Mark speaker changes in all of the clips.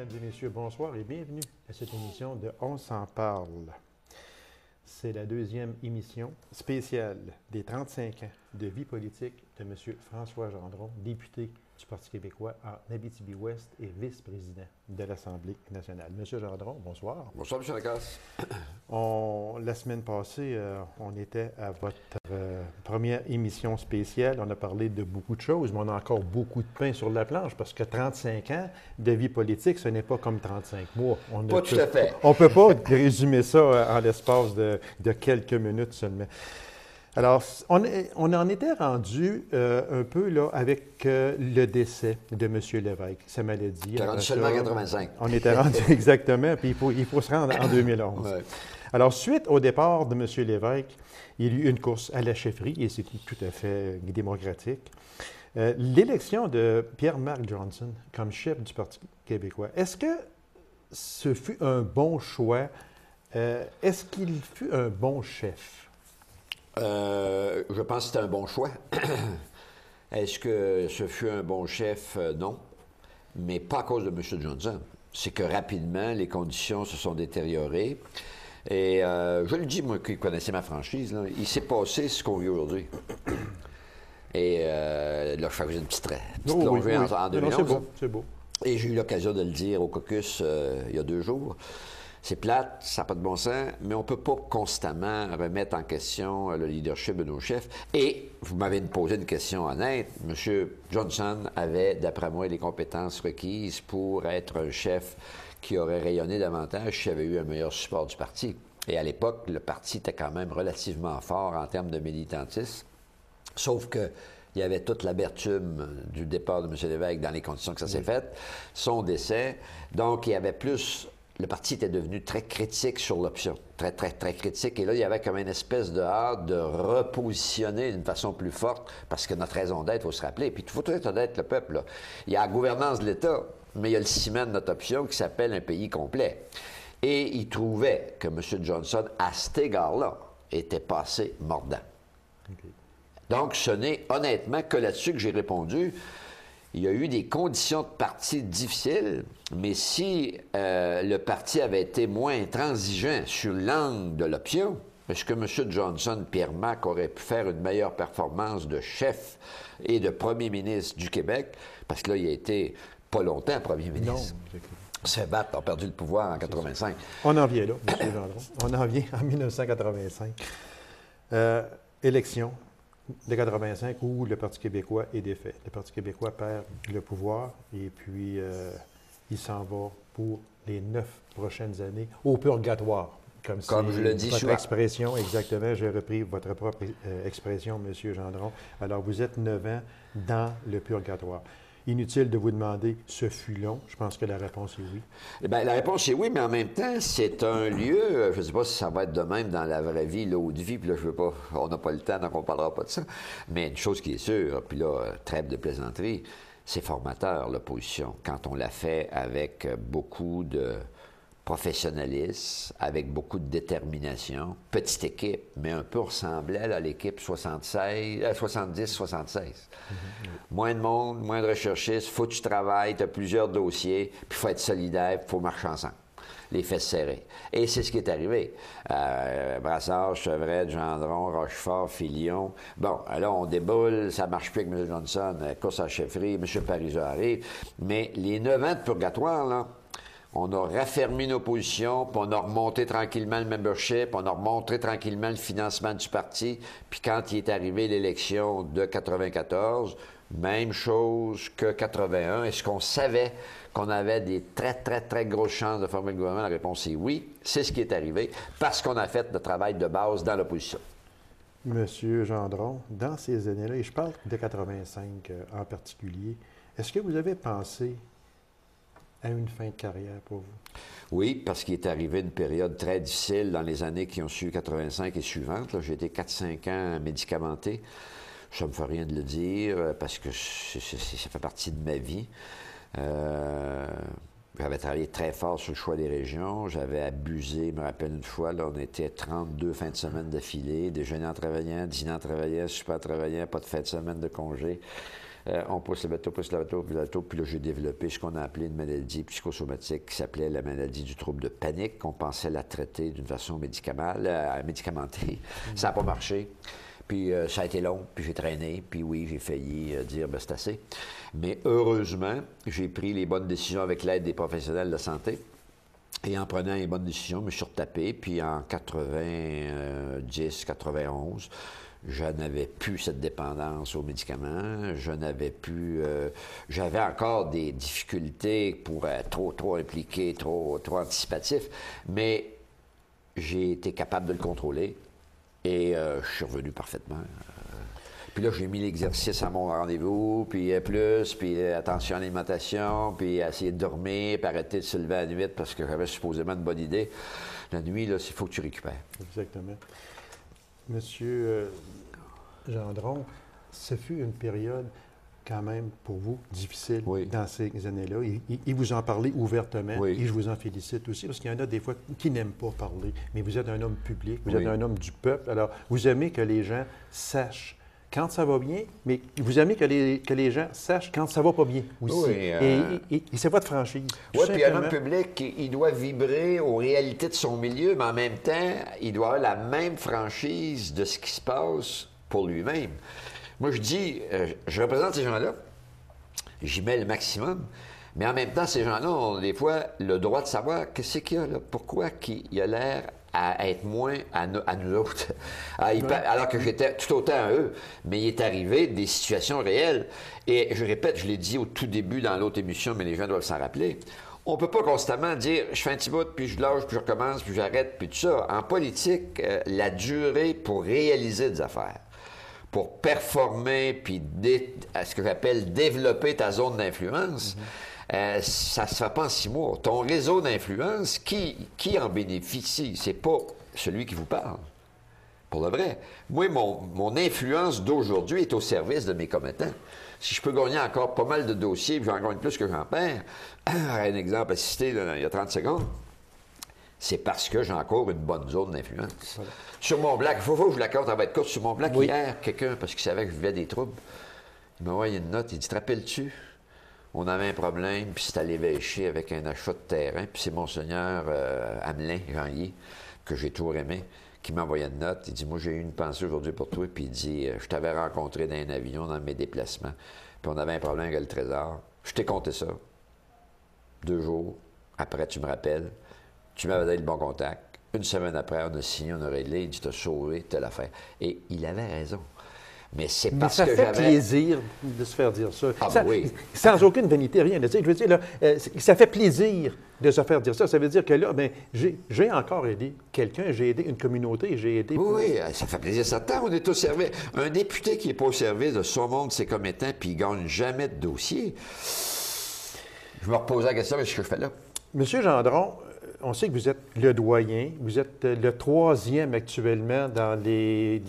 Speaker 1: Mesdames et messieurs, bonsoir et bienvenue à cette émission de On s'en parle. C'est la deuxième émission spéciale des 35 ans de vie politique de M. François Gendron, député du Parti québécois en Abitibi-Ouest et vice-président de l'Assemblée nationale. M. Gendron, bonsoir.
Speaker 2: Bonsoir, M. Lacasse.
Speaker 1: La semaine passée, on était à votre première émission spéciale. On a parlé de beaucoup de choses, mais on a encore beaucoup de pain sur la planche parce que 35 ans de vie politique, ce n'est pas comme 35 mois.
Speaker 2: Pas tout à fait.
Speaker 1: On ne peut pas résumer ça en l'espace de quelques minutes seulement. Alors, on en était rendu un peu là avec le décès de M. Lévesque, sa maladie.
Speaker 2: Tu es rendu seulement en 85.
Speaker 1: On était rendu exactement, puis il faut se rendre en 2011.
Speaker 2: Ouais.
Speaker 1: Alors, suite au départ de M. Lévesque, il y a eu une course à la chefferie, et c'est tout à fait démocratique. L'élection de Pierre-Marc Johnson comme chef du Parti québécois, est-ce que ce fut un bon choix? Est-ce qu'il fut un bon chef?
Speaker 2: Je pense que c'était un bon choix. Est-ce que ce fut un bon chef? Non. Mais pas à cause de M. Johnson. C'est que rapidement, les conditions se sont détériorées. Et je le dis, moi, qui connaissais ma franchise, là, il s'est passé ce qu'on vit aujourd'hui. Et là, je faisais une petite plongée en 2011.
Speaker 1: C'est beau, c'est beau.
Speaker 2: Et j'ai eu l'occasion de le dire au caucus il y a 2 jours. C'est plate, ça n'a pas de bon sens, mais on ne peut pas constamment remettre en question le leadership de nos chefs. Et vous m'avez posé une question honnête. M. Johnson avait, d'après moi, les compétences requises pour être un chef qui aurait rayonné davantage s'il avait eu un meilleur support du parti. Et à l'époque, le parti était quand même relativement fort en termes de militantisme, sauf que il y avait toute l'amertume du départ de M. Lévesque dans les conditions que ça s'est fait, son décès. Donc, il y avait plus... Le parti était devenu très critique sur l'option, très, très, très critique. Et là, il y avait comme une espèce de hâte de repositionner d'une façon plus forte, parce que notre raison d'être, il faut se rappeler. Puis il faut être honnête, le peuple, là. Il y a la gouvernance de l'État, mais il y a le ciment de notre option qui s'appelle un pays complet. Et il trouvait que M. Johnson, à cet égard-là, était passé mordant. Okay. Donc, ce n'est honnêtement que là-dessus que j'ai répondu. Il y a eu des conditions de parti difficiles, mais si le parti avait été moins intransigeant sur l'angle de l'option, est-ce que M. Johnson, Pierre-Marc, aurait pu faire une meilleure performance de chef et de premier ministre du Québec? Parce que là, il a été pas longtemps premier ministre.
Speaker 1: Non,
Speaker 2: c'est battre, a perdu le pouvoir en 85.
Speaker 1: On en vient là, M. Gendron. On en vient en 1985. Élection de 85 où le Parti québécois est défait. Le Parti québécois perd le pouvoir et puis il s'en va pour les 9 prochaines années au purgatoire. Comme
Speaker 2: je le dis
Speaker 1: votre
Speaker 2: souvent.
Speaker 1: Expression, exactement. J'ai repris votre propre expression, M. Gendron. Alors, vous êtes 9 ans dans le purgatoire. Inutile de vous demander, ce fut long? Je pense que la réponse est oui.
Speaker 2: Bien, la réponse est oui, mais en même temps, c'est un lieu, je ne sais pas si ça va être de même dans la vraie vie, l'autre vie, puis là, je veux pas, on n'a pas le temps, donc on ne parlera pas de ça. Mais une chose qui est sûre, puis là, trêve de plaisanterie, c'est formateur, l'opposition, quand on l'a fait avec beaucoup de professionnalisme, avec beaucoup de détermination, petite équipe, mais un peu ressemblait à l'équipe 70-76. Moins de monde, moins de recherchistes, faut que tu travailles, tu as plusieurs dossiers, puis il faut être solidaire, il faut marcher ensemble. Les fesses serrées. Et c'est ce qui est arrivé. Brassard, Chevrette, Gendron, Rochefort, Filion. Bon, là, on déboule, ça marche plus avec M. Johnson, course à la chefferie, M. Parizeau arrive. Mais les 9 ans de purgatoire, là, on a raffermi nos positions, puis on a remonté tranquillement le membership, on a remonté tranquillement le financement du parti. Puis quand il est arrivé l'élection de 94, même chose que 81. Est-ce qu'on savait qu'on avait des très, très, très grosses chances de former le gouvernement? La réponse est oui. C'est ce qui est arrivé parce qu'on a fait le travail de base dans l'opposition.
Speaker 1: Monsieur Gendron, dans ces années-là, et je parle de 85 en particulier, est-ce que vous avez pensé à une fin de carrière pour vous?
Speaker 2: Oui, parce qu'il est arrivé une période très difficile dans les années qui ont suivi 85 et suivantes. J'ai été 4-5 ans médicamenté. Ça ne me fait rien de le dire parce que ça fait partie de ma vie. J'avais travaillé très fort sur le choix des régions. J'avais abusé, je me rappelle une fois, là, on était 32 fins de semaine d'affilée, déjeuner en travaillant, dîner en travaillant, souper en travaillant, pas de fin de semaine de congé. On pousse le bateau, puis là, j'ai développé ce qu'on a appelé une maladie psychosomatique qui s'appelait la maladie du trouble de panique, qu'on pensait la traiter d'une façon médicamentée. Ça n'a pas marché. Puis ça a été long, puis j'ai traîné, puis oui, j'ai failli dire, ben c'est assez. Mais heureusement, j'ai pris les bonnes décisions avec l'aide des professionnels de la santé. Et en prenant les bonnes décisions, je me suis retapé, puis en 90, 91, je n'avais plus cette dépendance aux médicaments, je n'avais plus... j'avais encore des difficultés pour être trop impliqué, trop anticipatif, mais j'ai été capable de le contrôler et je suis revenu parfaitement. Puis là, j'ai mis l'exercice à mon rendez-vous, puis plus, puis attention à l'alimentation, puis essayer de dormir, puis arrêter de se lever à la nuit parce que j'avais supposément une bonne idée. La nuit, là, il faut que tu récupères.
Speaker 1: Exactement. Monsieur Gendron, ce fut une période quand même pour vous difficile dans ces années-là. Et vous en parlez ouvertement, et je vous en félicite aussi, parce qu'il y en a des fois qui n'aiment pas parler, mais vous êtes un homme public, vous êtes un homme du peuple, alors vous aimez que les gens sachent quand ça va bien, mais vous aimez que les gens sachent quand ça va pas bien aussi. Et c'est votre franchise.
Speaker 2: Oui, puis un homme public, il doit vibrer aux réalités de son milieu, mais en même temps, il doit avoir la même franchise de ce qui se passe pour lui-même. Moi, je dis, je représente ces gens-là, j'y mets le maximum, mais en même temps, ces gens-là ont des fois le droit de savoir qu'est-ce qu'il y a là, pourquoi il a l'air à être moins à nous autres, alors que j'étais tout autant à eux. Mais il est arrivé des situations réelles. Et je répète, je l'ai dit au tout début dans l'autre émission, mais les gens doivent s'en rappeler. On ne peut pas constamment dire « je fais un petit bout, puis je lâche, puis je recommence, puis j'arrête, puis tout ça ». En politique, la durée pour réaliser des affaires, pour performer, puis ce que j'appelle développer ta zone d'influence, ça ne se fait pas en 6 mois. Ton réseau d'influence, qui en bénéficie? C'est pas celui qui vous parle, pour le vrai. Moi, mon influence d'aujourd'hui est au service de mes commettants. Si je peux gagner encore pas mal de dossiers, puis j'en gagne plus que j'en perds, un exemple assisté là, il y a 30 secondes, c'est parce que j'ai encore une bonne zone d'influence. Voilà. Sur mon black, il faut que je la compte, elle va être courte. Sur mon black, hier, quelqu'un, parce qu'il savait que je vivais des troubles, il m'a envoyé une note, il dit « Te rappelles-tu? On avait un problème, puis c'est à l'évêché avec un achat de terrain, puis c'est Monseigneur Hamelin, Jean-Guy, que j'ai toujours aimé, qui m'a envoyé une note. Il dit « Moi, j'ai eu une pensée aujourd'hui pour toi. » Puis il dit « Je t'avais rencontré dans un avion, dans mes déplacements, puis on avait un problème avec le trésor. Je t'ai compté ça. 2 jours après, tu me rappelles. Tu m'avais donné le bon contact. Une semaine après, on a signé, on a réglé. Il dit « T'as sauvé telle affaire. » Et il avait raison. Mais c'est parce que
Speaker 1: ça fait plaisir de se faire dire ça.
Speaker 2: Oui.
Speaker 1: Sans aucune vanité, rien. Je veux dire, là, ça fait plaisir de se faire dire ça. Ça veut dire que là, j'ai encore aidé quelqu'un, j'ai aidé une communauté, j'ai aidé...
Speaker 2: Oui, ça fait plaisir. Ça on est au service. Un député qui n'est pas au service de son monde, ses commettants, puis il ne gagne jamais de dossier. Je me repose la question, mais ce que je fais là.
Speaker 1: Monsieur Gendron, on sait que vous êtes le doyen, vous êtes le 3e actuellement dans les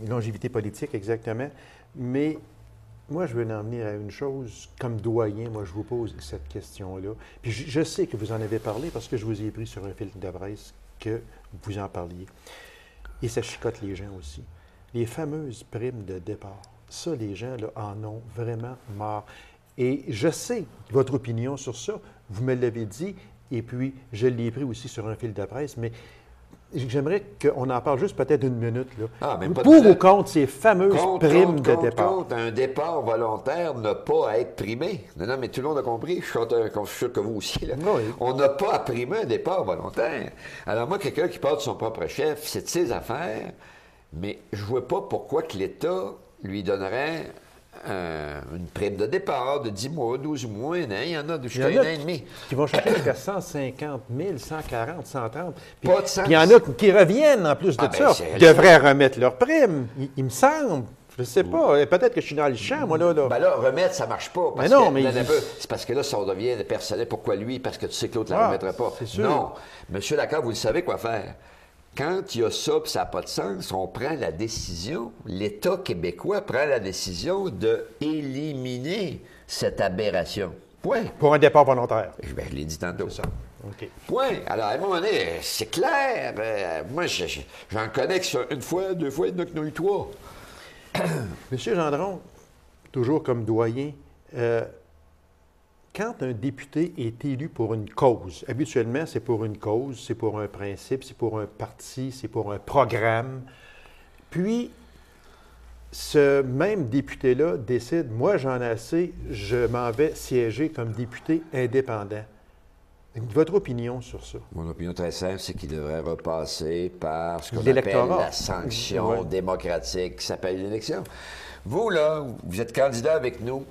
Speaker 1: longévités politiques, exactement. Mais moi, je veux en venir à une chose. Comme doyen, moi, je vous pose cette question-là. Puis je sais que vous en avez parlé parce que je vous ai pris sur un fil de presse que vous en parliez. Et ça chicote les gens aussi. Les fameuses primes de départ, ça, les gens là, en ont vraiment marre. Et je sais votre opinion sur ça. Vous me l'avez dit, et puis je l'ai pris aussi sur un fil de presse, mais j'aimerais qu'on en parle juste peut-être 1 minute. Là. Pour ou contre ces fameuses primes de départ?
Speaker 2: Un départ volontaire n'a pas à être primé. Non, mais tout le monde a compris. Je suis sûr que vous aussi. Là. Oui. On n'a pas à primer un départ volontaire. Alors moi, quelqu'un qui part de son propre chef, c'est de ses affaires, mais je ne vois pas pourquoi que l'État lui donnerait... une prime de départ de 10 mois, 12 mois, un an, il y en a jusqu'à 1 an et demi.
Speaker 1: Qui vont chercher jusqu'à 150 000, 140, 130. Puis
Speaker 2: pas de sens.
Speaker 1: Il y en a qui reviennent en plus de ça. Ils devraient remettre leur prime, il me semble. Je ne sais pas. Peut-être que je suis dans le champ, moi, là.
Speaker 2: Ben là, remettre, ça ne marche pas. Parce c'est parce que là, ça devient personnel. Pourquoi lui? Parce que tu sais que l'autre ne la remettra pas.
Speaker 1: C'est sûr.
Speaker 2: Non. Monsieur Lacroix, vous le savez quoi faire. Quand il y a ça, puis ça n'a pas de sens, on prend la décision, l'État québécois prend la décision d'éliminer cette aberration. Point.
Speaker 1: Pour un départ volontaire.
Speaker 2: Ben, je l'ai dit tantôt.
Speaker 1: C'est ça. OK.
Speaker 2: Point. Alors, à un moment donné, c'est clair. Moi, j'en connais que une fois, 2 fois, il y en a qui en ont eu 3.
Speaker 1: Monsieur Gendron, toujours comme doyen, quand un député est élu pour une cause, habituellement, c'est pour une cause, c'est pour un principe, c'est pour un parti, c'est pour un programme. Puis, ce même député-là décide, moi, j'en ai assez, je m'en vais siéger comme député indépendant. Votre opinion sur ça?
Speaker 2: Mon opinion très simple, c'est qu'il devrait repasser par ce qu'on appelle
Speaker 1: L'électorat.
Speaker 2: la sanction démocratique qui s'appelle l'élection. Vous, là, vous êtes candidat avec nous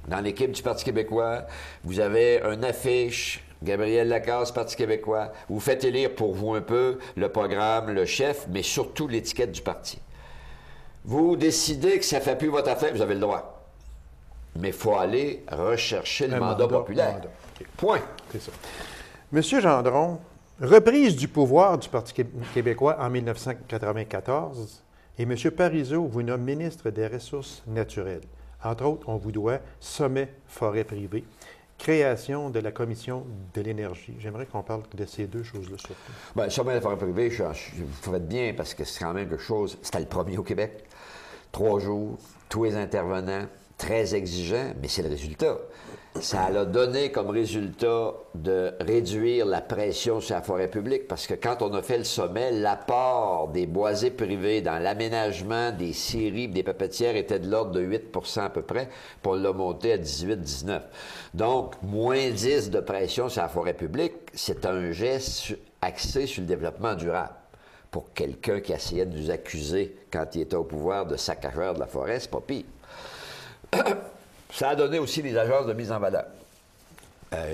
Speaker 2: dans l'équipe du Parti québécois. Vous avez une affiche, Gabriel Lacasse, Parti québécois. Vous faites élire pour vous un peu le programme, le chef, mais surtout l'étiquette du parti. Vous décidez que ça ne fait plus votre affaire, vous avez le droit. Mais il faut aller rechercher le mandat populaire.
Speaker 1: Okay.
Speaker 2: Point.
Speaker 1: C'est ça. Monsieur Gendron, reprise du pouvoir du Parti québécois en 1994, et M. Parizeau vous nomme ministre des Ressources naturelles. Entre autres, on vous doit sommet forêt privée, création de la Commission de l'énergie. J'aimerais qu'on parle de ces deux choses-là surtout.
Speaker 2: Bien, sommet de la forêt privée, vous faites bien parce que c'est quand même quelque chose. C'était le premier au Québec. 3 jours, tous les intervenants, très exigeants, mais c'est le résultat. Ça a donné comme résultat de réduire la pression sur la forêt publique parce que quand on a fait le sommet, l'apport des boisés privés dans l'aménagement des scieries, des papetières était de l'ordre de 8 à peu près, puis on l'a monté à 18-19. Donc, moins 10 de pression sur la forêt publique, c'est un geste axé sur le développement durable. Pour quelqu'un qui essayait de nous accuser quand il était au pouvoir de saccageur de la forêt, c'est pas pire. Ça a donné aussi les agences de mise en valeur.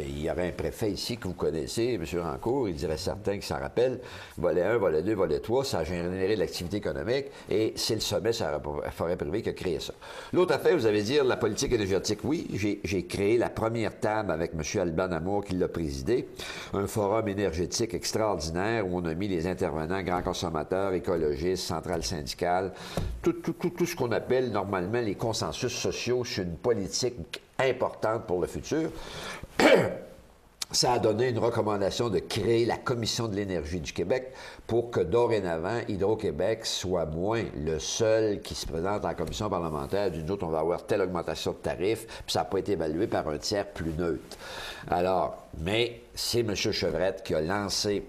Speaker 2: Il y avait un préfet ici que vous connaissez, M. Rancourt, il dirait certains qui s'en rappellent. Volet 1, volet 2, volet 3, ça a généré de l'activité économique et c'est le sommet sur la forêt privée qui a créé ça. L'autre affaire, vous allez dire la politique énergétique. Oui, j'ai créé la première table avec M. Alban Amour qui l'a présidé, un forum énergétique extraordinaire où on a mis les intervenants, grands consommateurs, écologistes, centrales syndicales, tout ce qu'on appelle normalement les consensus sociaux sur une politique importante pour le futur. Ça a donné une recommandation de créer la Commission de l'énergie du Québec pour que dorénavant, Hydro-Québec soit moins le seul qui se présente en commission parlementaire. D'une autre, on va avoir telle augmentation de tarifs, puis ça n'a pas été évalué par un tiers plus neutre. Alors, mais c'est M. Chevrette qui a lancé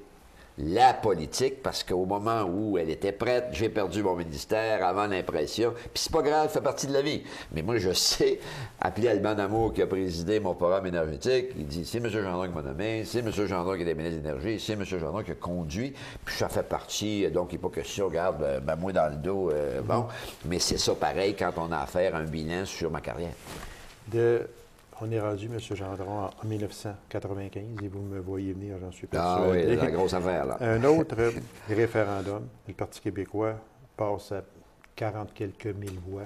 Speaker 2: la politique, parce qu'au moment où elle était prête, j'ai perdu mon ministère avant l'impression. Puis c'est pas grave, ça fait partie de la vie. Mais moi, je sais, appelé Alban Amour qui a présidé mon forum énergétique, il dit, c'est M. Gendron qui m'a nommé, c'est M. Gendron qui est ministre de l'Énergie, c'est M. Gendron qui a conduit, puis ça fait partie, donc il n'est pas question, regarde, moi dans le dos, bon. Mais c'est ça pareil quand on a à faire un bilan sur ma carrière.
Speaker 1: On est rendu, M. Gendron, en 1995, et vous me voyez venir, j'en suis persuadé.
Speaker 2: Ah oui, la grosse affaire, là.
Speaker 1: Un autre référendum, le Parti québécois passe à 40 quelques mille voix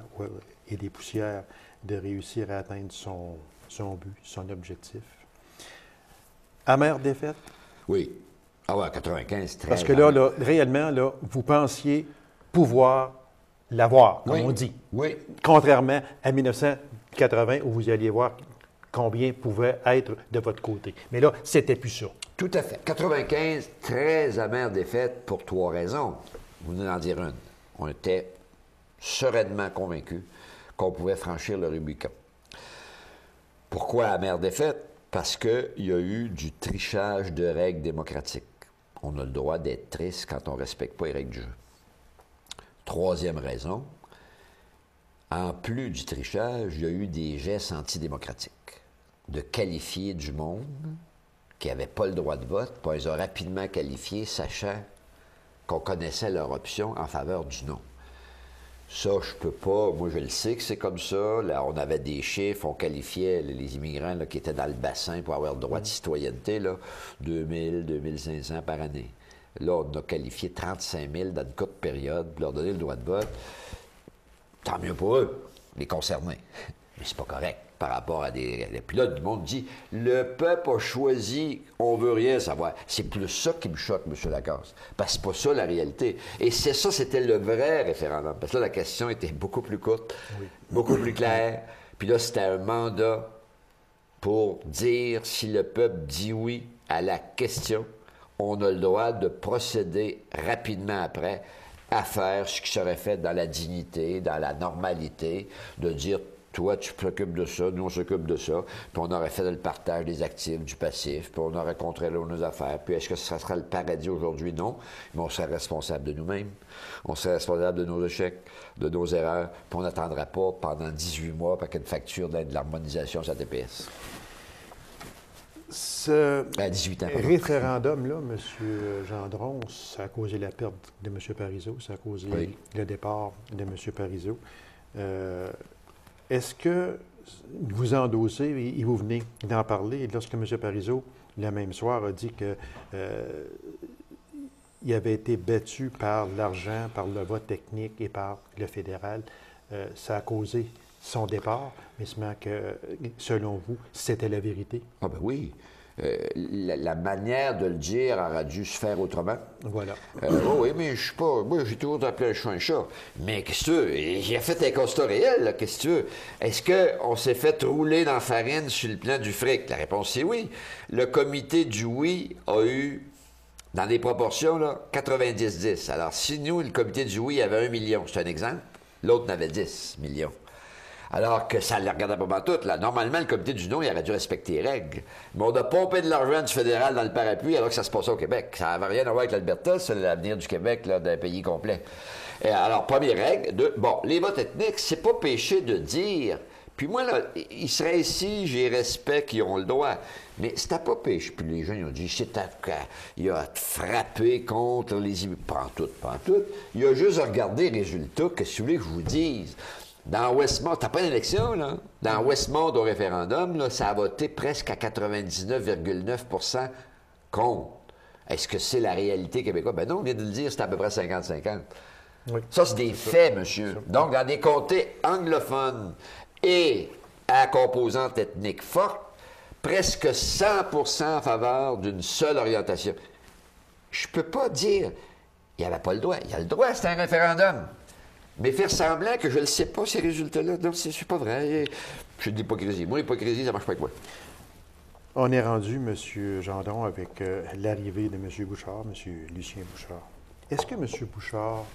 Speaker 1: et des poussières de réussir à atteindre son but, son objectif. Amère défaite?
Speaker 2: Oui. Ah ouais, 95, très
Speaker 1: Parce que là, réellement, là, vous pensiez pouvoir l'avoir, comme on dit.
Speaker 2: Oui.
Speaker 1: Contrairement à 1980, où vous alliez voir combien pouvait être de votre côté. Mais là, c'était plus ça.
Speaker 2: Tout à fait. 95, très amère défaite pour 3 raisons. Vous venez d'en dire une. On était sereinement convaincus qu'on pouvait franchir le Rubicon. Pourquoi amère défaite? Parce qu'il y a eu du trichage de règles démocratiques. On a le droit d'être triste quand on ne respecte pas les règles du jeu. 3e raison, en plus du trichage, il y a eu des gestes antidémocratiques. De qualifier du monde qui n'avait pas le droit de vote, puis on les a rapidement qualifiés, sachant qu'on connaissait leur option en faveur du non. Ça, je peux pas, moi je le sais que c'est comme ça. Là, on avait des chiffres, on qualifiait les immigrants là, qui étaient dans le bassin pour avoir le droit de citoyenneté, là, 2000, 2500 par année. Là, on a qualifié 35 000 dans une courte période pour leur donner le droit de vote. Tant mieux pour eux, les concernés. Mais c'est pas correct par rapport à des... Puis là, le monde dit, le peuple a choisi, on veut rien savoir. C'est plus ça qui me choque, M. Lacasse. Parce que c'est pas ça la réalité. Et c'est ça, c'était le vrai référendum. Parce que là, la question était beaucoup plus courte, beaucoup plus claire. Puis là, c'était un mandat pour dire si le peuple dit oui à la question, on a le droit de procéder rapidement après à faire ce qui serait fait dans la dignité, dans la normalité, de dire Toi, tu t'occupes de ça, nous, on s'occupe de ça. Puis on aurait fait le partage des actifs, du passif, puis on aurait contrôlé nos affaires. Puis est-ce que ça sera le paradis aujourd'hui? Non. Mais on serait responsable de nous-mêmes. On serait responsable de nos échecs, de nos erreurs. Puis on n'attendra pas pendant 18 mois pour qu'il y ait une facture de l'harmonisation sur la TPS.
Speaker 1: Ce
Speaker 2: 18 ans.
Speaker 1: référendum-là, M. Gendron, ça a causé la perte de M. Parizeau, ça a causé le départ de M. Parizeau. Est-ce que vous endossez et vous venez d'en parler lorsque M. Parizeau, le même soir, a dit que il avait été battu par l'argent, par le vote technique et par le fédéral, ça a causé son départ, mais seulement que, selon vous, c'était la vérité?
Speaker 2: Ah ben oui. La manière de le dire aurait dû se faire autrement.
Speaker 1: Voilà.
Speaker 2: Oui, mais je suis pas... Moi, j'ai toujours appelé un chat un chat. Mais qu'est-ce que tu veux? J'ai fait un constat réel, là. Qu'est-ce que tu veux? Est-ce qu'on s'est fait rouler dans la farine sur le plan du fric? La réponse, c'est oui. Le comité du oui a eu, dans des proportions, là, 90-10. Alors, si nous, le comité du oui avait 1 million, c'est un exemple, l'autre n'avait 10 millions. Alors que ça ne le regardait pas mal tout. Là. Normalement, le comité du non, il aurait dû respecter les règles. Mais on a pompé de l'argent du fédéral dans le parapluie alors que ça se passait au Québec. Ça n'avait rien à voir avec l'Alberta, c'est l'avenir du Québec, là, d'un pays complet. Et alors, première règle, bon, les votes ethniques, c'est pas péché de dire. Puis moi, là, ils seraient ici, j'y respecte, ils ont le droit. Mais c'était pas péché. Puis les gens, ils ont dit, il a frappé contre les immigrants. Pas en tout. Il a juste regardé les résultats, que si vous voulez que je vous dise. Dans Westmont, t'as pas d'élection, là? Dans Westmont, au référendum, là, ça a voté presque à 99,9 % contre. Est-ce que c'est la réalité québécoise? Ben non, on vient de le dire, c'est à peu près 50-50. Oui. Ça, c'est des faits, monsieur. Donc, dans des comtés anglophones et à composante ethnique forte, presque 100 % en faveur d'une seule orientation. Je peux pas dire, il n'y avait pas le droit. Il y a le droit, c'est un référendum. Mais faire semblant que je ne le sais pas, ces résultats-là, non, c'est pas vrai. C'est de l'hypocrisie. Moi, l'hypocrisie, ça ne marche pas avec moi.
Speaker 1: On est rendu, M. Gendron, avec l'arrivée de M. Bouchard, M. Lucien Bouchard. Est-ce que M. Bouchard,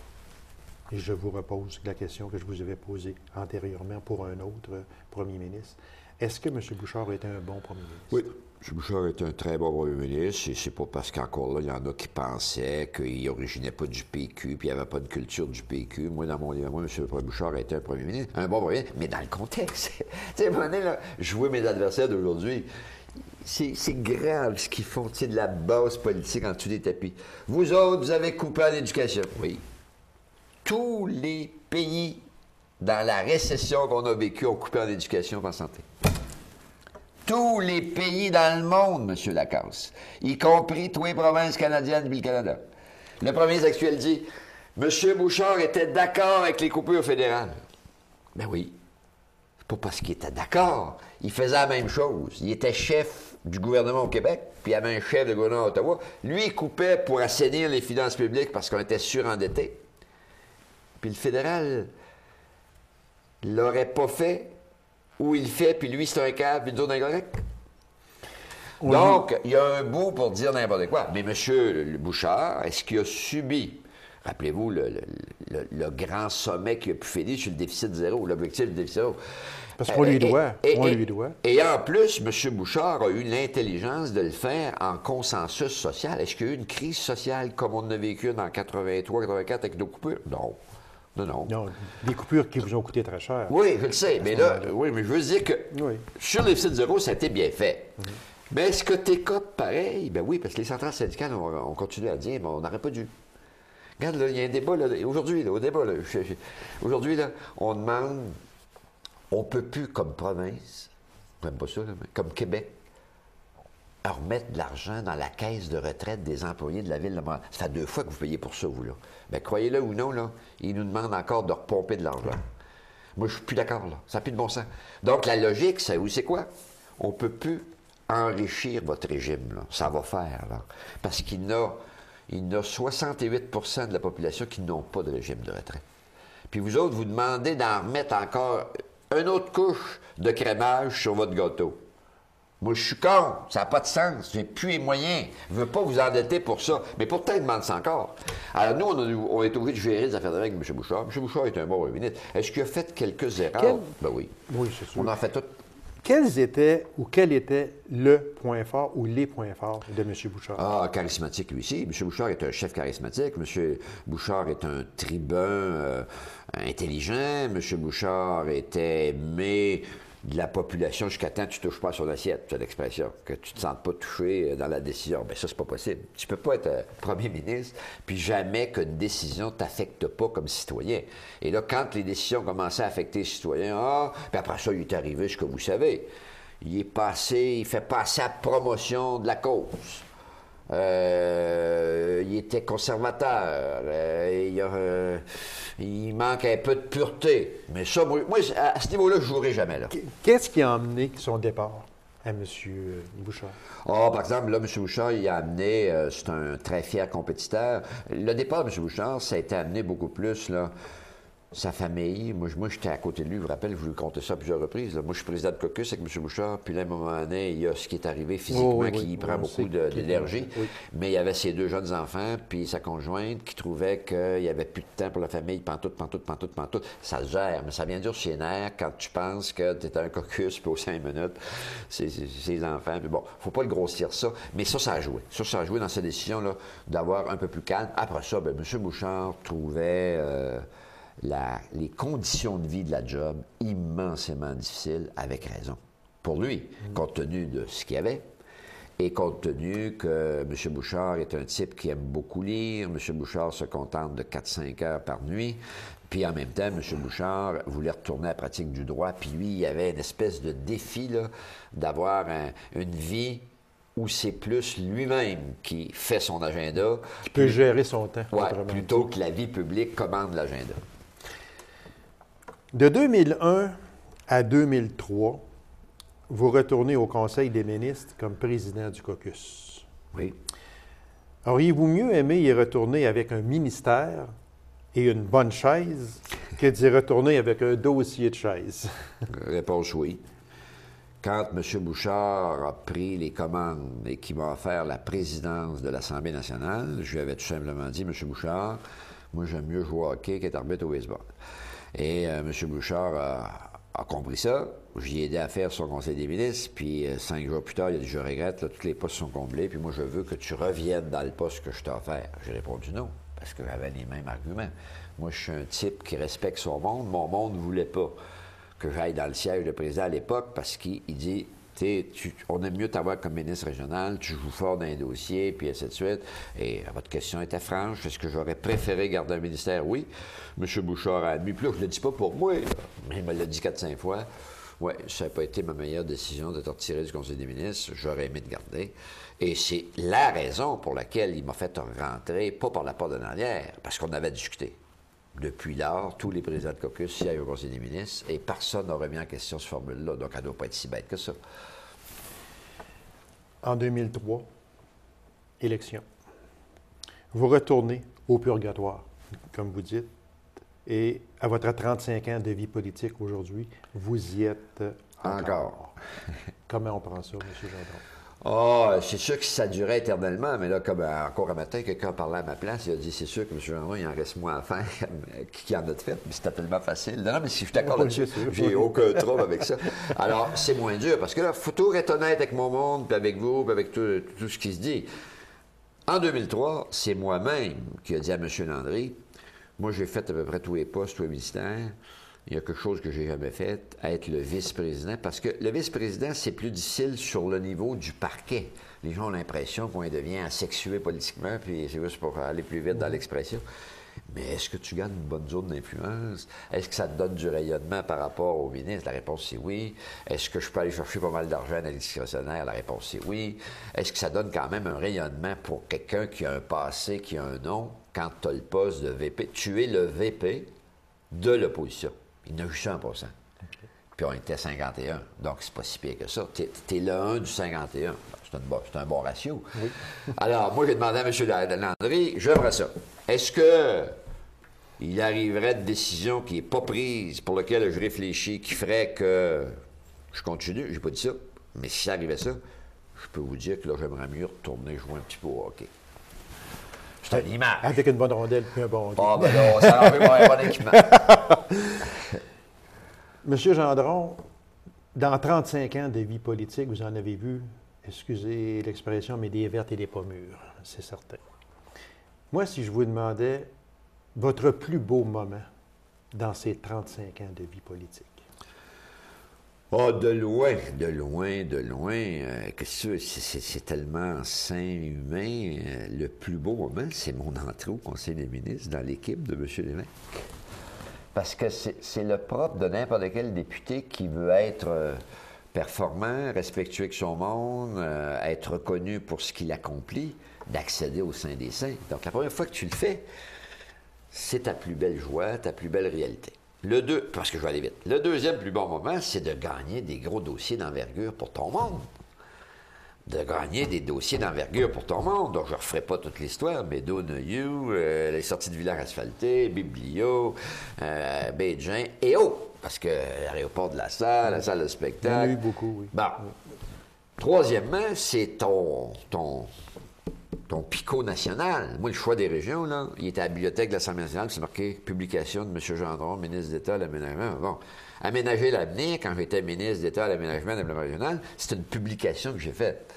Speaker 1: et je vous repose la question que je vous avais posée antérieurement pour un autre premier ministre, est-ce que M. Bouchard était un bon premier ministre?
Speaker 2: Oui. M. Bouchard est un très bon premier ministre, et c'est pas parce qu'encore là, il y en a qui pensaient qu'il n'originait pas du PQ, puis il n'y avait pas de culture du PQ. Moi, dans mon livre, M. Bouchard a été un premier ministre, un bon premier ministre, mais dans le contexte. Tu sais, à un moment donné, là, je vois mes adversaires d'aujourd'hui, c'est grave ce qu'ils font, tu sais, de la base politique en dessous des tapis. Vous autres, vous avez coupé en éducation. Oui. Tous les pays, dans la récession qu'on a vécue, ont coupé en éducation et en santé. Tous les pays dans le monde, M. Lacasse, y compris tous les provinces canadiennes et le Canada. Le premier ministre actuel dit M. Bouchard était d'accord avec les coupures fédérales. Ben oui. C'est pas parce qu'il était d'accord. Il faisait la même chose. Il était chef du gouvernement au Québec, puis il y avait un chef de gouvernement à Ottawa. Lui, il coupait pour assainir les finances publiques parce qu'on était surendetté. Puis le fédéral l'aurait pas fait. Où il fait, puis lui, c'est un câble, puis nous autres, incorrect. Oui. Donc, il y a un bout pour dire n'importe quoi. Mais M. Bouchard, est-ce qu'il a subi, rappelez-vous, le grand sommet qu'il a pu finir sur le déficit zéro, l'objectif du déficit zéro?
Speaker 1: Parce qu'on lui doit. On lui doit.
Speaker 2: Et en plus, M. Bouchard a eu l'intelligence de le faire en consensus social. Est-ce qu'il y a eu une crise sociale comme on a vécu en 83-84 avec nos coupures? Non. Non.
Speaker 1: Non, des coupures qui vous ont coûté très cher.
Speaker 2: Oui, je le sais, mais là, oui, mais je veux dire que sur les déficit zéro, ça a été bien fait. Mais est-ce que t'es copes pareil? Ben oui, parce que les centrales syndicales ont continué à dire, mais on n'aurait pas dû. Regarde, là, il y a un débat, là, aujourd'hui, là, au débat, là, aujourd'hui, là, on demande, on ne peut plus, comme province, j'aime pas ça, là, mais comme Québec, à remettre de l'argent dans la caisse de retraite des employés de la Ville de Montréal. Ça fait 2 fois que vous payez pour ça, vous, là. Bien, croyez-le ou non, là, ils nous demandent encore de repomper de l'argent. Moi, je suis plus d'accord, là. Ça n'a plus de bon sens. Donc, la logique, c'est quoi? On ne peut plus enrichir votre régime, là. Ça va faire, là. Parce qu'il y a 68 % de la population qui n'ont pas de régime de retraite. Puis vous autres, vous demandez d'en remettre encore une autre couche de crémage sur votre gâteau. Moi, je suis con. Ça n'a pas de sens. J'ai plus les moyens. Je ne veux pas vous endetter pour ça. Mais pourtant, il demande ça encore. Alors, nous, on est obligé de gérer des affaires avec M. Bouchard. M. Bouchard est un bon ministre. Est-ce qu'il a fait quelques erreurs? Ben oui.
Speaker 1: Oui, c'est sûr.
Speaker 2: On en fait toutes.
Speaker 1: Quel était le point fort ou les points forts de M. Bouchard?
Speaker 2: Ah, charismatique, lui aussi. M. Bouchard est un chef charismatique. M. Bouchard est un tribun intelligent. M. Bouchard était aimé de la population jusqu'à temps que tu ne touches pas à son assiette, c'est l'expression, que tu ne te sentes pas touché dans la décision. Bien, ça, c'est pas possible. Tu ne peux pas être premier ministre, puis jamais qu'une décision ne t'affecte pas comme citoyen. Et là, quand les décisions commençaient à affecter les citoyens, puis après ça, il est arrivé ce que vous savez. Il fait passer à promotion de la cause. Il était conservateur. Il manque un peu de pureté. Mais ça, moi à ce niveau-là, je ne jouerai jamais. Là.
Speaker 1: Qu'est-ce qui a amené son départ à M. Bouchard?
Speaker 2: Ah, par exemple, là, M. Bouchard, il a amené, c'est un très fier compétiteur. Le départ de M. Bouchard, ça a été amené beaucoup plus, là, sa famille. Moi j'étais à côté de lui, je vous rappelle, je lui ai conté ça à plusieurs reprises. Là. Moi, je suis président de caucus avec M. Bouchard, puis là, à un moment donné, il y a ce qui est arrivé physiquement qui prend beaucoup d'énergie. Oui. Mais il y avait ses deux jeunes enfants, puis sa conjointe, qui trouvait qu'il n'y avait plus de temps pour la famille, pantoute. Ça se gère, mais ça vient dur sur les nerfs quand tu penses que tu es à un caucus, puis aux 5 minutes, ses enfants. Puis bon, faut pas le grossir ça. Mais ça a joué. Ça a joué dans sa décision là, d'avoir un peu plus calme. Après ça, bien, M. Bouchard trouvait... les conditions de vie de la job immensément difficiles, avec raison. Pour lui, compte tenu de ce qu'il y avait, et compte tenu que M. Bouchard est un type qui aime beaucoup lire, M. Bouchard se contente de 4-5 heures par nuit, puis en même temps, M. Bouchard voulait retourner à la pratique du droit, puis lui, il y avait une espèce de défi là, d'avoir une vie où c'est plus lui-même qui fait son agenda.
Speaker 1: Qui peut gérer son temps.
Speaker 2: Ouais, plutôt que la vie publique commande l'agenda.
Speaker 1: De 2001 à 2003, vous retournez au Conseil des ministres comme président du caucus.
Speaker 2: Oui.
Speaker 1: Auriez-vous mieux aimé y retourner avec un ministère et une bonne chaise que d'y retourner avec un dossier de chaise?
Speaker 2: Réponse oui. Quand M. Bouchard a pris les commandes et qu'il m'a offert la présidence de l'Assemblée nationale, je lui avais tout simplement dit, M. Bouchard, moi j'aime mieux jouer au hockey qu'être arbitre au baseball. Et M. Bouchard a compris ça. J'y ai aidé à faire son conseil des ministres. Puis 5 jours plus tard, il a dit, je regrette, là, tous les postes sont comblés. Puis moi, je veux que tu reviennes dans le poste que je t'ai offert. J'ai répondu non, parce que j'avais les mêmes arguments. Moi, je suis un type qui respecte son monde. Mon monde ne voulait pas que j'aille dans le siège de président à l'époque parce qu'il dit... on aime mieux t'avoir comme ministre régional, tu joues fort dans les dossiers, puis ainsi de suite. Et votre question était franche. Est-ce que j'aurais préféré garder un ministère? Oui. M. Bouchard a admis. Puis là, je ne le dis pas pour moi, mais il me l'a dit 4-5 fois. Oui, ça n'a pas été ma meilleure décision de te retirer du Conseil des ministres. J'aurais aimé te garder. Et c'est la raison pour laquelle il m'a fait rentrer, pas par la porte de l'arrière, parce qu'on avait discuté. Depuis lors, tous les présidents de caucus siègent au Conseil des ministres et personne n'a remis en question cette formule-là. Donc, elle ne doit pas être si bête que ça.
Speaker 1: En 2003, élection. Vous retournez au purgatoire, comme vous dites, et à votre 35 ans de vie politique aujourd'hui, vous y êtes encore. Comment on prend ça, M. Gendron?
Speaker 2: Ah, c'est sûr que ça durait éternellement, mais là, comme encore un matin, quelqu'un parlait à ma place, il a dit, c'est sûr que M. Gendron, il en reste moins à faire qui en a de fait, mais c'était tellement facile. Non, mais si je suis d'accord là-dessus, j'ai aucun trouble avec ça. Alors, c'est moins dur, parce que là, il faut toujours être honnête avec mon monde, puis avec vous, puis avec tout ce qui se dit. En 2003, c'est moi-même qui ai dit à M. Landry, moi, j'ai fait à peu près tous les postes, tous les ministères. Il y a quelque chose que j'ai jamais fait, être le vice-président, parce que le vice-président, c'est plus difficile sur le niveau du parquet. Les gens ont l'impression qu'on devient asexué politiquement, puis c'est juste pour aller plus vite dans l'expression. Mais est-ce que tu gagnes une bonne zone d'influence? Est-ce que ça te donne du rayonnement par rapport au ministre? La réponse, c'est oui. Est-ce que je peux aller chercher pas mal d'argent dans les discrétionnaires? La réponse, c'est oui. Est-ce que ça donne quand même un rayonnement pour quelqu'un qui a un passé, qui a un nom, quand tu as le poste de VP? Tu es le VP de l'opposition. Il n'a eu ça en passant. Okay. Puis on était 51, donc c'est pas si pire que ça. T'es le 1 du 51. C'est un bon ratio. Oui. Alors, moi, j'ai demandé à M. Landry, j'aimerais ça. Est-ce qu'il arriverait de décision qui n'est pas prise, pour laquelle je réfléchis, qui ferait que je continue? J'ai pas dit ça. Mais si ça arrivait ça, je peux vous dire que là, j'aimerais mieux retourner jouer un petit peu au hockey. C'est une image.
Speaker 1: Avec une bonne rondelle puis un bon hockey.
Speaker 2: Ah, ben là, ça en fait un bon équipement.
Speaker 1: Monsieur Gendron, dans 35 ans de vie politique, vous en avez vu, excusez l'expression, mais des vertes et des pas mûres, c'est certain. Moi, si je vous demandais votre plus beau moment dans ces 35 ans de vie politique.
Speaker 2: Ah, de loin, de loin, de loin. Qu'est-ce que c'est tellement sain, humain. Le plus beau moment, c'est mon entrée au Conseil des ministres dans l'équipe de M. Lévesque. Parce que c'est le propre de n'importe quel député qui veut être performant, respectueux avec son monde, être reconnu pour ce qu'il accomplit, d'accéder au sein des saints. Donc, la première fois que tu le fais, c'est ta plus belle joie, ta plus belle réalité. Parce que je vais aller vite. Le deuxième plus bon moment, c'est de gagner des gros dossiers d'envergure pour ton monde. De gagner des dossiers d'envergure pour ton monde. Donc, je ne referai pas toute l'histoire, mais Donahue, les sorties de village asphaltées, Biblio, Bédin et parce que l'aéroport de la salle de spectacle.
Speaker 1: Il y en a eu beaucoup, oui.
Speaker 2: Bon. Troisièmement, c'est ton picot national. Moi, le choix des régions, là, il était à la bibliothèque de l'Assemblée nationale, c'est marqué « Publication de M. Gendron, ministre d'État à l'aménagement ». Bon, Aménager l'avenir, quand j'étais ministre d'État à l'aménagement et développement régional, c'est une publication que j'ai faite.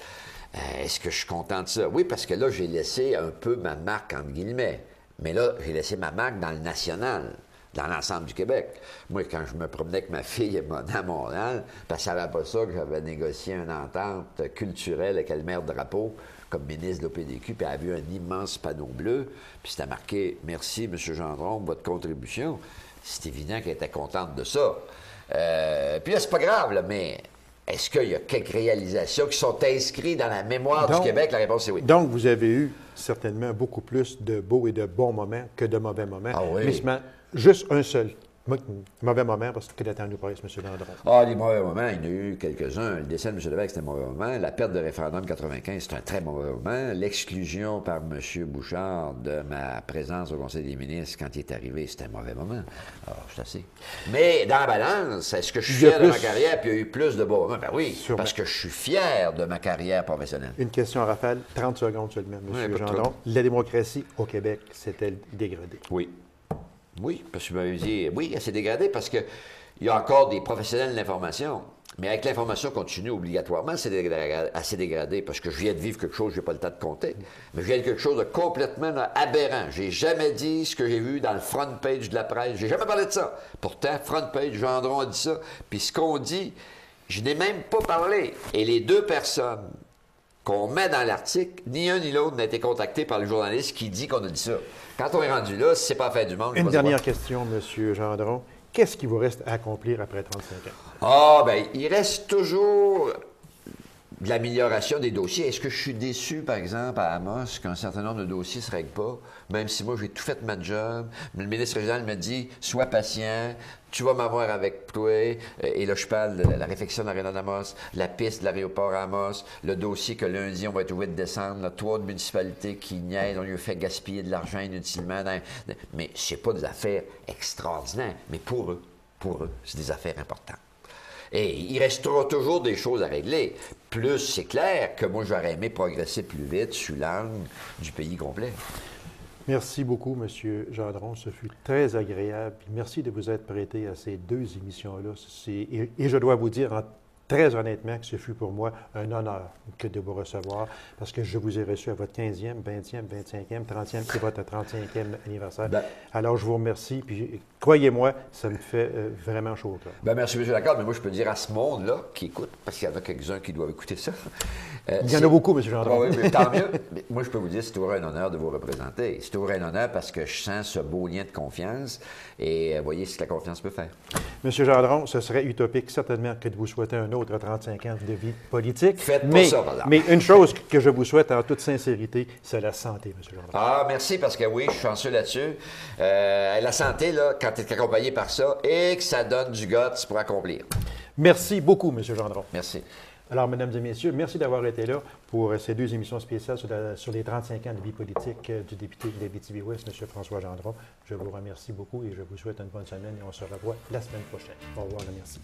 Speaker 2: Est-ce que je suis content de ça? Oui, parce que là, j'ai laissé un peu ma marque, entre guillemets. Mais là, j'ai laissé ma marque dans le national, dans l'ensemble du Québec. Moi, quand je me promenais avec ma fille à Montréal, parce qu'elle ne savait pas ça que j'avais négocié une entente culturelle avec le maire Drapeau, comme ministre de l'OPDQ, puis elle a vu un immense panneau bleu, puis c'était marqué « Merci, M. Gendron, votre contribution ». C'est évident qu'elle était contente de ça. Puis là, c'est pas grave, là, mais est-ce qu'il y a quelques réalisations qui sont inscrites dans la mémoire du Québec? La réponse est oui.
Speaker 1: Donc, vous avez eu certainement beaucoup plus de beaux et de bons moments que de mauvais moments.
Speaker 2: Ah oui.
Speaker 1: Mais juste un seul mauvais moment, parce que le temps nous presse, M. Gendron.
Speaker 2: Ah, les mauvais moments, il y en a eu quelques-uns. Le décès de M. Lévesque, c'était un mauvais moment. La perte de référendum 95, c'est un très mauvais moment. L'exclusion par M. Bouchard de ma présence au Conseil des ministres quand il est arrivé, c'était un mauvais moment. Alors, je sais. Mais dans la balance, est-ce que je suis fier de ma carrière, puis il y a eu plus de bons moments? Ben oui, sûrement. Parce que je suis fier de ma carrière professionnelle.
Speaker 1: Une question à rafale, 30 secondes seulement, M. Gendron. La démocratie au Québec s'est-elle dégradée?
Speaker 2: Oui. Oui, parce que je m'avais dit, oui, elle s'est dégradée parce qu'il y a encore des professionnels de l'information. Mais avec l'information continue, obligatoirement, elle s'est dégradée parce que je viens de vivre quelque chose, je n'ai pas le temps de compter. Mais je viens de quelque chose de complètement aberrant. J'ai jamais dit ce que j'ai vu dans le front page de la presse. J'ai jamais parlé de ça. Pourtant, front page, Gendron a dit ça. Puis ce qu'on dit, je n'ai même pas parlé. Et les deux personnes qu'on met dans l'article, ni un ni l'autre n'a été contacté par le journaliste qui dit qu'on a dit ça. Quand on est rendu là, si c'est pas fait du monde...
Speaker 1: Une dernière question, M. Gendron. Qu'est-ce qui vous reste à accomplir après 35 ans?
Speaker 2: Ah, bien, il reste toujours de l'amélioration des dossiers. Est-ce que je suis déçu, par exemple, à Amos, qu'un certain nombre de dossiers ne se règlent pas, même si moi, j'ai tout fait ma job? Le ministre régional me dit, sois patient, tu vas m'avoir avec toi. Et là, je parle de la réfection de l'aréna d'Amos, la piste de l'aéroport à Amos, le dossier que lundi, on va être obligé de descendre, là, 3 municipalités qui niaisent, on lui fait gaspiller de l'argent inutilement. Mais c'est pas des affaires extraordinaires, mais pour eux, c'est des affaires importantes. Et il restera toujours des choses à régler. Plus, c'est clair que moi, j'aurais aimé progresser plus vite sur l'angle du pays complet.
Speaker 1: Merci beaucoup, M. Gendron. Ce fut très agréable. Puis merci de vous être prêté à ces deux émissions-là. Et je dois vous dire très honnêtement que ce fut pour moi un honneur que de vous recevoir parce que je vous ai reçu à votre 15e, 20e, 25e, 30e et votre 35e anniversaire. Alors, je vous remercie. Puis, croyez-moi, ça me fait vraiment chaud au cœur.
Speaker 2: Merci, M. Lacorde, mais moi, je peux dire à ce monde-là qui écoute, parce qu'il y en a quelques-uns qui doivent écouter ça.
Speaker 1: Il y en a beaucoup, M. Gendron.
Speaker 2: Oui, mais tant mieux. Mais moi, je peux vous dire, c'est toujours un honneur de vous représenter. C'est toujours un honneur parce que je sens ce beau lien de confiance et voyez ce que la confiance peut faire.
Speaker 1: M. Gendron, ce serait utopique certainement que de vous souhaiter un autre 35 ans de vie politique.
Speaker 2: Faites pas ça, par exemple.
Speaker 1: Mais une chose que je vous souhaite en toute sincérité, c'est la santé, M. Gendron.
Speaker 2: Ah, merci, parce que oui, je suis chanceux là-dessus. La santé, là, quand tu es accompagné par ça, et que ça donne du guts pour accomplir.
Speaker 1: Merci beaucoup, M. Gendron.
Speaker 2: Merci.
Speaker 1: Alors, mesdames et messieurs, merci d'avoir été là pour ces deux émissions spéciales sur les 35 ans de vie politique du député de l'Abitibi-Ouest, M. François Gendron. Je vous remercie beaucoup et je vous souhaite une bonne semaine et on se revoit la semaine prochaine. Au revoir et merci.